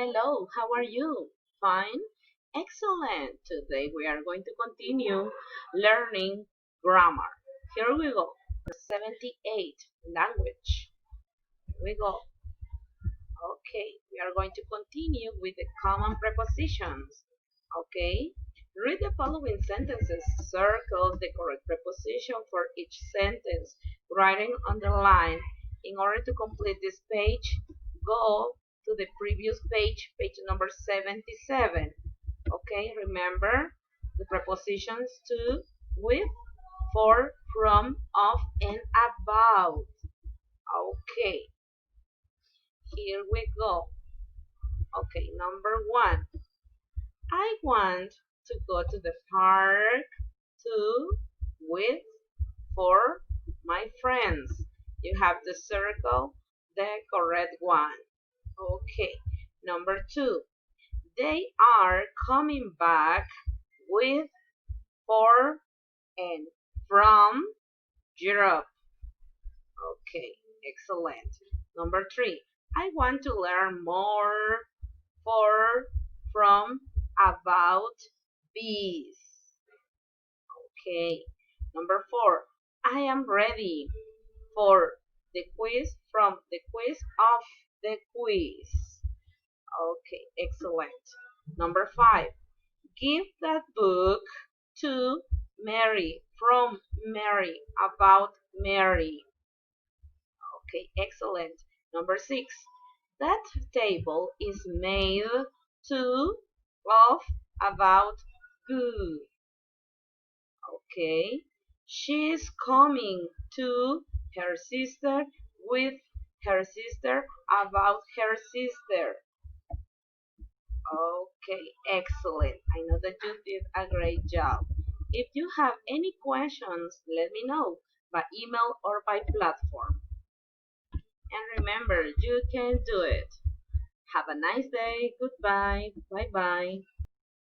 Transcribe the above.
Hello, how are you? Fine? Excellent. Today we are going to continue learning grammar. Here we go. 78 language. Here we go. Okay, we are going to continue with the common prepositions. Okay, read the following sentences. Circle the correct preposition for each sentence. Writing on the line. In order to complete this page, go to the previous page, page number 77. Okay, remember the prepositions to, with, for, from, of, and about. Okay, here we go. Okay, number one. I want to go to the park to, with, for my friends. You have to circle the correct one. Okay, number two. They are coming back with, for, and from Europe. Okay, excellent. Number three. I want to learn more, for, from, about bees. Okay. Number four. I am ready for the quiz, from the quiz, of the quiz. Okay, excellent. Number five. Give that book to Mary, from Mary, about Mary. Okay, excellent. Number six. That table is made to, of, about who. Okay. She's coming to her sister, with her sister, about her sister. Okay, excellent. I know that you did a great job. If you have any questions, let me know by email or by platform. And remember, you can do it. Have a nice day. Goodbye. Bye bye.